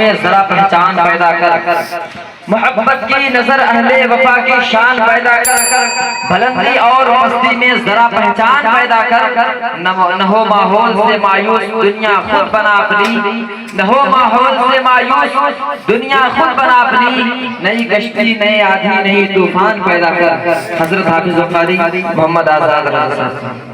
میں ذرا پہچان پیدا کر، محبت کی نظر اہل وفا کی شان پیدا کر، بلندی اور مستی میں ذرا پہچان پیدا کر، نہ ہو ماحول سے مایوس دنیا خود بنا اپنی، نہ ہو ماحول سے مایوس دنیا خود بنا اپنی، نئی کشتی نئے آدھی نئی طوفان پیدا کر۔ حضرت حافظ قاری محمد آزاد رضا صاحب۔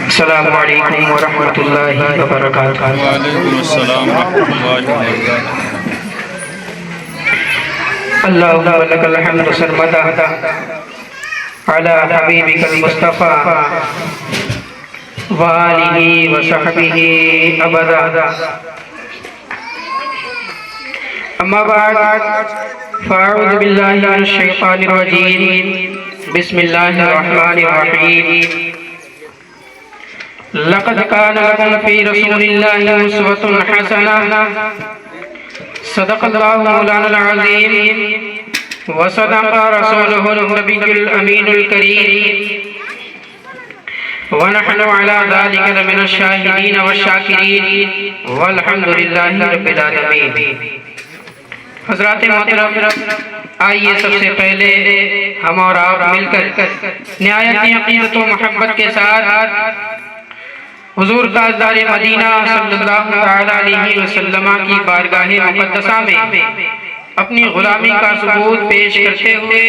السلام علیکم ورحمۃ اللہ وبرکاتہ۔ وعلیکم السلام ورحمۃ اللہ وبرکاتہ۔ اللہم لک الحمد سرمدا علی حبیبک المصطفیٰ وآلہ وصحبہ ابدا۔ اما بعد فاعوذ باللہ من الشیطان الرجیم، بسم اللہ الرحمن الرحیم۔ لقد كان لكم في رسول الله أسوة حسنة، صدق الله مولانا العظيم وصدق رسوله النبي الأمين الكريم، ونحن على ذلك لمن الشاهدين والشاكرين والحمد لله رب العالمين۔ حضرات محترم، آئیے سب سے پہلے ہم اور آپ مل کر نہایت عقیدت و محبت کے ساتھ حضور تاجدار مدینہ صلی اللہ علیہ وسلم کی بارگاہ مقدسہ میں اپنی غلامی کا ثبوت پیش کرتے ہوئے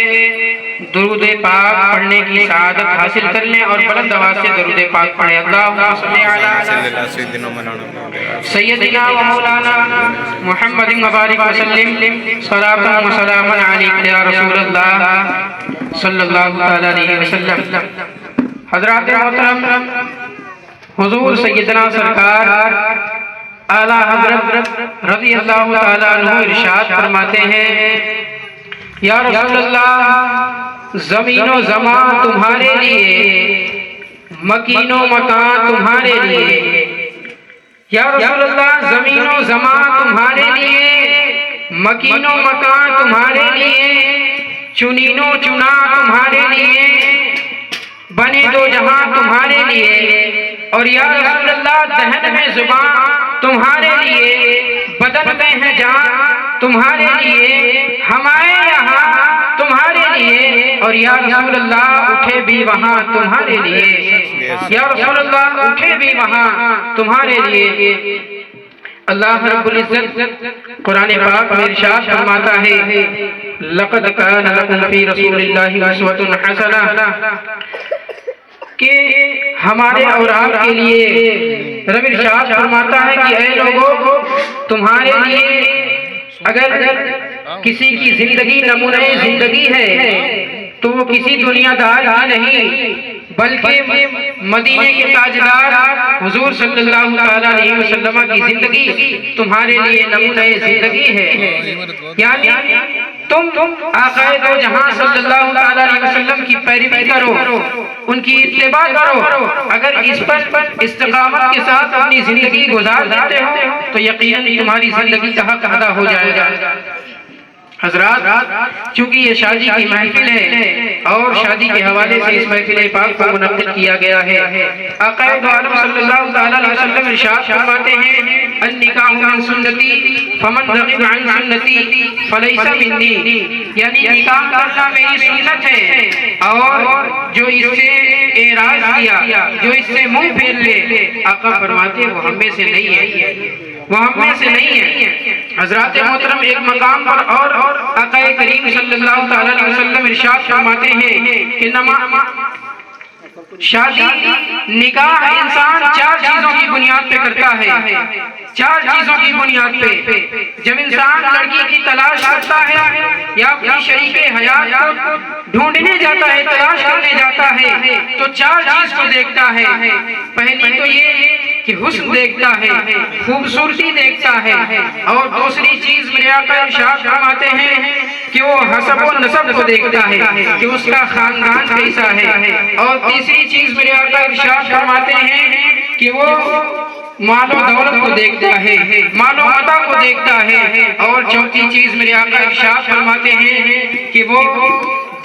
درود پاک پڑھنے کی سعادت حاصل کر لیں، اور بلند آواز سے درود پاک پڑھیں۔ اللہم صلی علی سیدنا و مولانا محمد مبارک وسلم، صلاۃ و سلام علیک یا رسول اللہ صلی اللہ علیہ وسلم۔ حضرات محترم، حضور سیدنا سرکار اعلیٰ حضرت رضی اللہ تعالیٰ عنہ ارشاد فرماتے ہیں، یا رسول اللہ، زمین و زمان تمہارے لیے، مکین و مکان تمہارے لیے۔ یا رسول اللہ، زمین و زمان تمہارے لیے، مکین و مکان تمہارے لیے، چنین و چنا تمہارے لیے، بنے دو جہاں تمہارے لیے، اور یا رسول اللہ، دہن میں زبان تمہارے لیے، بدن میں ہے جان تمہارے لیے، ہمارے یہاں تمہارے لیے، اور یا رسول اللہ، اٹھے بھی وہاں تمہارے لیے، یا رسول اللہ، اٹھے بھی وہاں تمہارے لیے۔ اللہ رب العزت قرآن پاک میں ارشاد فرماتا ہے، لقد کان لکم فی رسول اللہ اسوۃ حسنہ، کہ ہمارے اور آپ کے لیے رب ارشاد فرماتا ہے کہ اے لوگوں، تمہارے لیے اگر کسی کی زندگی نمونہ زندگی ہے تو وہ کسی دنیا دار ہی نہیں، بلکہ مدینے کے تاجدار حضور صلی اللہ علیہ وسلم کی زندگی تمہارے لیے نمونہ زندگی ہے۔ یعنی تم آقا دو جہاں صلی اللہ علیہ وسلم کی پیروی کرو، ان کی اتباع کرو۔ اگر اس پر استقامت کے ساتھ اپنی زندگی گزار دیتے ہو تو یقیناً تمہاری زندگی کا حق ادا ہو جائے گا۔ حضرات، چونکہ یہ شادی کی محفل ہے اور شادی کے حوالے سے اس محفل پاک کو منعقد کیا گیا ہے، آقا دو عالم صلی اللہ علیہ وسلم ارشاد فرماتے ہیں، النکاح من سنتی فمن رغب عن سنتی فلیس منی، یعنی نکاح کرنا میری سنت ہے، اور جو اس سے اعراض کیا، جو اس سے منہ پھیر لے، آقا فرماتے ہیں وہ ہم میں سے نہیں ہے، وہ ہم میں سے نہیں ہے۔ حضرات محترم، ایک مقام پر اور آقا کریم صلی اللہ علیہ وسلم ارشاد فرماتے ہیں کہ شادی نکاح انسان چار چیزوں کی بنیاد پہ کرتا ہے، چار چیزوں کی بنیاد پہ۔ جب انسان لڑکی کی تلاش کرتا ہے یا اپنی شریک حیات کو ڈھونڈنے جاتا ہے، تلاش کرنے جاتا ہے، تو چار چیز کو دیکھتا ہے۔ پہلی تو یہ کہ حسن دیکھتا ہے، خوبصورتی دیکھتا ہے، اور دوسری چیز میرے آقا ارشاد فرماتے ہیں کہ وہ حسب و نسب کو دیکھتا ہے کہ اس کا خاندان کیسا ہے، اور تیسری چیز میرے آقا ارشاد فرماتے ہیں کہ وہ مال و دولت کو دیکھتا ہے، مال و متاع کو دیکھتا ہے، اور چوتھی چیز میرے آقا ارشاد فرماتے ہیں کہ وہ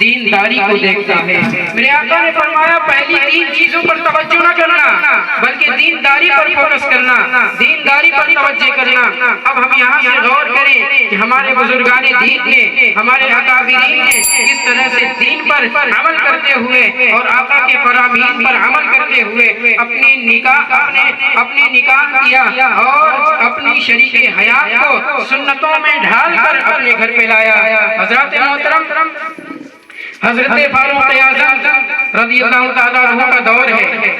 دینداری کو دیکھتا ہے۔ میرے آقا نے فرمایا پہلی تین چیزوں پر توجہ نہ کرنا بلکہ دینداری پر فوکس کرنا، دینداری پر توجہ کرنا۔ اب ہم یہاں سے غور کریں کہ ہمارے بزرگان دین نے، ہمارے اکابرین نے کس طرح سے دین پر عمل کرتے ہوئے اور آقا کے فرامین پر عمل کرتے ہوئے اپنے نکاح کیا اور اپنی شریک حیات کو سنتوں میں ڈھال کر اپنے گھر پہ لایا۔ حضرات محترم، حضرت فاروق اعظم رضی اللہ تعالیٰ عنہ کا دور ہے۔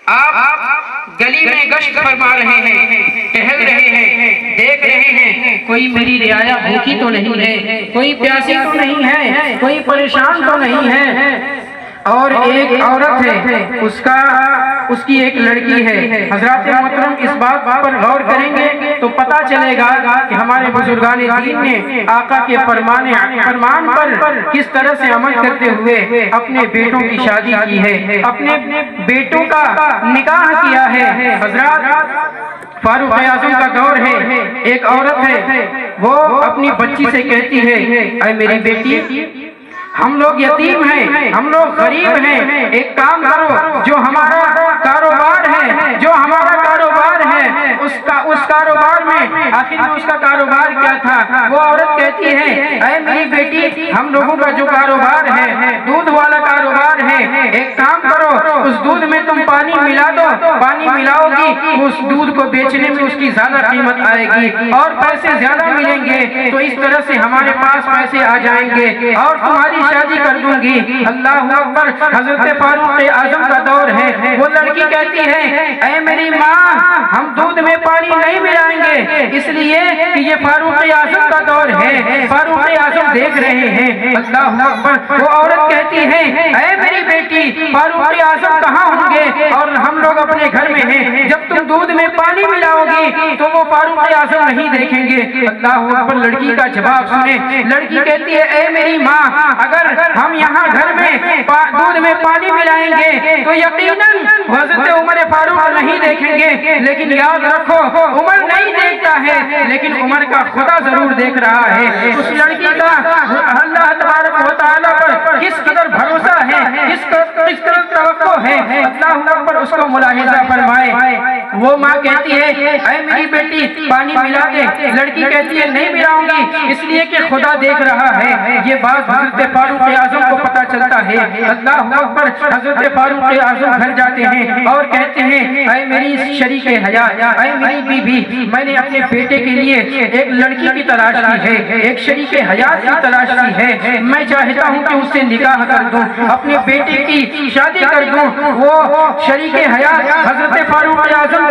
آپ گلی میں گشت فرما رہے ہیں، ٹہل رہے ہیں، دیکھ رہے ہیں کوئی میری رعایا بھوکی تو نہیں ہے، کوئی پیاسی تو نہیں ہے، کوئی پریشان تو نہیں ہے، اور ایک عورت ہے، اس کی ایک لڑکی ہے۔ حضرات محترم اس بات پر غور کریں گے تو پتہ چلے گا کہ ہمارے بزرگان دین نے آقا کے فرمان پر کس طرح سے عمل کرتے ہوئے اپنے بیٹوں کی شادی کی ہے، اپنے بیٹوں کا نکاح کیا ہے۔ حضرات فاروق اعظم کا دور ہے، ایک عورت ہے، وہ اپنی بچی سے کہتی ہے اے میری بیٹی، ہم لوگ یتیم ہیں، ہم لوگ غریب ہیں، ایک کام کرو، جو ہمارا کاروبار ہے اس کاروبار میں آخر میں اس کا کاروبار کیا تھا؟ وہ عورت کہتی ہے اے میری بیٹی، ہم لوگوں کا جو کاروبار ہے دودھ والا کاروبار ہے، ایک کام کرو، اس دودھ میں تم پانی ملا دو، پانی ملاؤ گی اس دودھ کو بیچنے میں اس کی زیادہ قیمت آئے گی اور پیسے زیادہ ملیں گے، تو اس طرح سے ہمارے پاس پیسے آ جائیں گے اور تمہاری شادی کر دوں گی۔ اللہ اکبر۔ حضرت فاروق اعظم کا دور ہے، وہ لڑکی کہتی ہے اے میری ماں، ہم دودھ میں پانی نہیں ملائیں گے، اس لیے کہ یہ فاروق اعظم کا دور ہے، فاروق اعظم دیکھ رہے ہیں۔ اللہ اکبر۔ وہ عورت کہتی ہے اے میری بیٹی، فاروق اعظم کہاں ہوں گے اور ہم لوگ اپنے گھر میں ہیں، جب تم دودھ میں پانی ملاؤ گی تو وہ فاروق اعظم نہیں دیکھیں گے۔ اللہ اکبر۔ لڑکی کا جواب سنیں، لڑکی کہتی ہے اے میری ماں، اگر ہم یہاں گھر میں دودھ میں پانی ملائیں گے تو یقیناً حضرت عمر فاروق نہیں دیکھیں گے، لیکن یاد رکھو عمر نہیں دیکھتا ہے لیکن عمر کا خدا ضرور دیکھ رہا ہے۔ اس لڑکی کا اللہ تبارک و تعالیٰ پر کس قدر بھروسہ ہے، کس قدر توقع ہے، اللہ اکبر، اس کو ملاحظہ فرمائے۔ وہ ماں کہتی ہے اے میری بیٹی پانی ملا دے، لڑکی کہتی ہے نہیں ملاؤں گی اس لیے کہ خدا دیکھ رہا ہے۔ یہ بات حضرت فاروق اعظم کو پتہ چلتا ہے۔ اللہ اکبر۔ حضرت فاروق اعظم گھر جاتے ہیں اور کہتے ہیں اے میری شریک حیات، اے میری بیوی، میں نے اپنے بیٹے کے لیے ایک لڑکی کی تلاش کی ہے، ایک شریک حیات کی تلاش کی ہے، میں چاہتا ہوں کہ اس سے نکاح کر دوں، اپنے بیٹے کی شادی کر دوں۔ وہ شریک حیات حضرت فاروق اعظم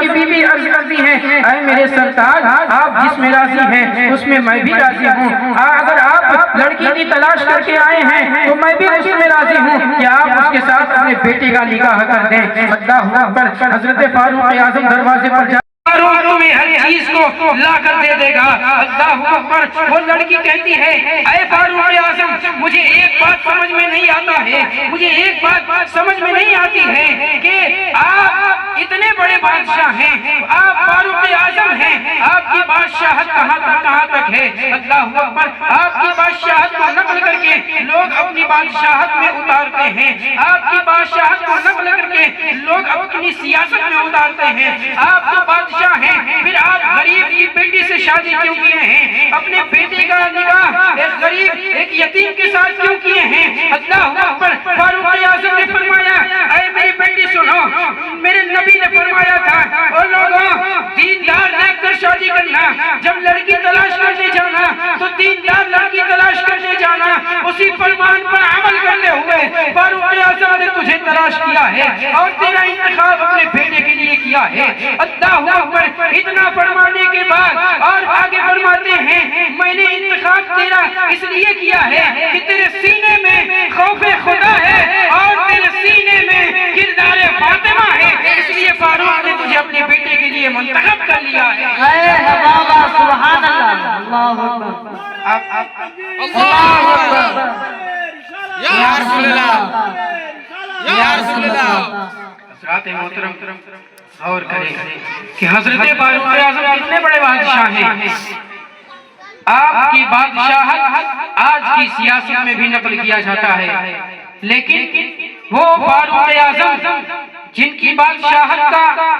کی بیوی عرض کرتی ہے اے میرے سرتاج، آپ جس میں راضی ہیں اس میں میں بھی راضی ہوں، اگر آپ لڑکی کی تلاش کر کے آئے ہیں تو میں بھی اس میں راضی ہوں کہ آپ اس کے ساتھ اپنے بیٹے کا نکاح کر دیں۔ اللہ اکبر۔ حضرت فاروق اعظم دروازے پر تمہیں ہر چیز کو لا کر دے دے گا۔ اللہ اکبر۔ وہ لڑکی کہتی ہے اے فاروق اعظم، مجھے ایک بات سمجھ میں نہیں آتا ہے، مجھے ایک بات سمجھ میں نہیں آتی ہے کہ آپ اتنے بڑے بادشاہ ہیں، آپ فاروق اعظم ہیں، آپ کی بادشاہت کہاں تک ہے؟ اللہ اکبر۔ آپ کی بادشاہت کو نقل کر کے لوگ اپنی بادشاہت میں اتارتے ہیں، آپ کی بادشاہت کو نقل کر کے لوگ اپنی سیاست میں اتارتے ہیں، آپ کی بادشاہ ہیں، پھر آپ غریب کی بیٹی سے شادی کیوں کیے ہیں؟ اپنے بیٹے کا نکاح ایک غریب ایک یتیم کے ساتھ کیوں کیے ہیں؟ اللہ اکبر۔ فاروق اعظم نے فرمایا اے میری بیٹی سنو، میرے نبی نے فرمایا تھا اور لوگوں دیندار دیکھ کر شادی کرنا، جب لڑکی تلاش کرنے جانا تو دیندار لڑکی تلاش کرنے جانا، اسی فرمان پر عمل کرتے ہوئے فاروق اعظم نے تجھے تلاش کیا ہے اور تیرا انتخاب اپنے بیٹے کے لیے کیا ہے۔ اللہ اکبر۔ اتنا فرمانے کے بعد اور آگے فرماتے ہیں میں نے انتخاب تیرا اس لیے کیا ہے کہ تیرے سینے میں خوف خدا ہے اور تیرے سینے میں کردار فاطمہ ہے، اس لیے فاروق نے تجھے اپنے بیٹے کے لیے منتخب کر لیا ہے۔ سبحان اللہ۔ اللہ اکبر۔ اللہ اکبر۔ یا رسول اللہ، یا رسول اللہ۔ حضرات محترم غور کریں کہ حضرت فاروق اعظم کتنے بڑے بادشاہ ہیں. آپ کی بادشاہت آج کی سیاست میں بھی نقل کیا جاتا ہے، لیکن وہ فاروق اعظم جن کی بادشاہت کا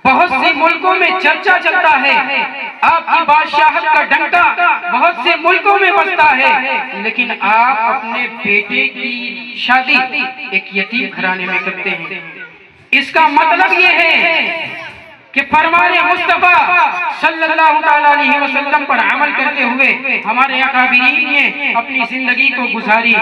بہت سے ملکوں میں چرچا چلتا ہے، آپ کی بادشاہت کا ڈنکا بہت سے ملکوں میں بجتا ہے، لیکن آپ اپنے بیٹے کی شادی ایک یتیم گھرانے میں کرتے ہیں. اس کا مطلب یہ ہے کہ فرمان مصطفیٰ صلی اللہ تعالیٰ علیہ وسلم پر عمل کرتے ہوئے ہمارے اکابرین نے اپنی زندگی کو گزاری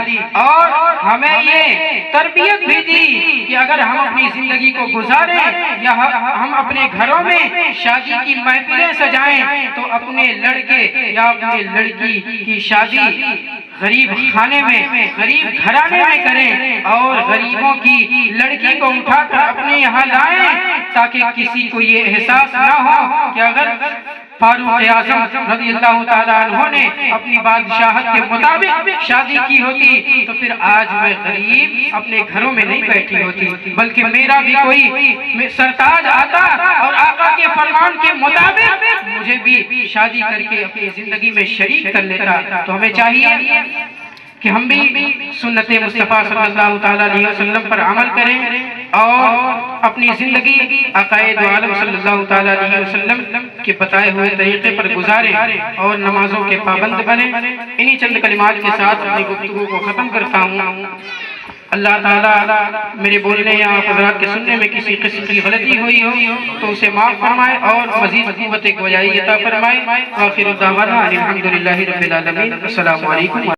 اور ہمیں یہ تربیت بھی دی کہ اگر ہم اپنی زندگی کو گزاریں یا ہم اپنے گھروں میں شادی کی محفلیں سجائیں تو اپنے لڑکے یا اپنے لڑکی کی شادی غریب خانے میں، غریب گھرانے میں کریں اور غریبوں کی لڑکی کو اٹھا کر اپنے یہاں لائیں تاکہ کسی کو یہ احساس نہ ہو کہ اگر فاروق اعظم رضی اللہ تعالیٰ عنہ نے اپنی بادشاہت کے مطابق شادی کی ہوتی تو پھر آج میں غریب اپنے گھروں میں نہیں بیٹھی ہوتی، بلکہ میرا بھی کوئی سرتاج آتا اور آقا کے فرمان کے مطابق مجھے بھی شادی کر کے اپنی زندگی میں شریک کر لیتا. تو ہمیں چاہیے کہ ہم بھی سنت مصطفیٰ صلی اللہ تعالیٰ علیہ وسلم پر عمل کریں اور اپنی زندگی عقائد عالم صلی اللہ تعالیٰ علیہ وسلم کے بتائے ہوئے طریقے پر گزاریں اور نمازوں کے پابند بنیں. انہی چند کلمات کے ساتھ اپنی گفتگو کو ختم کرتا ہوں. اللہ تعالیٰ میرے بولنے یا حضرات کے سننے میں کسی قسم کی غلطی ہوئی ہو تو اسے معاف فرمائے اور مزید قوت گویائی عطا فرمائے. آخر دعوانا الحمدللہ رب العالمین. السلام علیکم.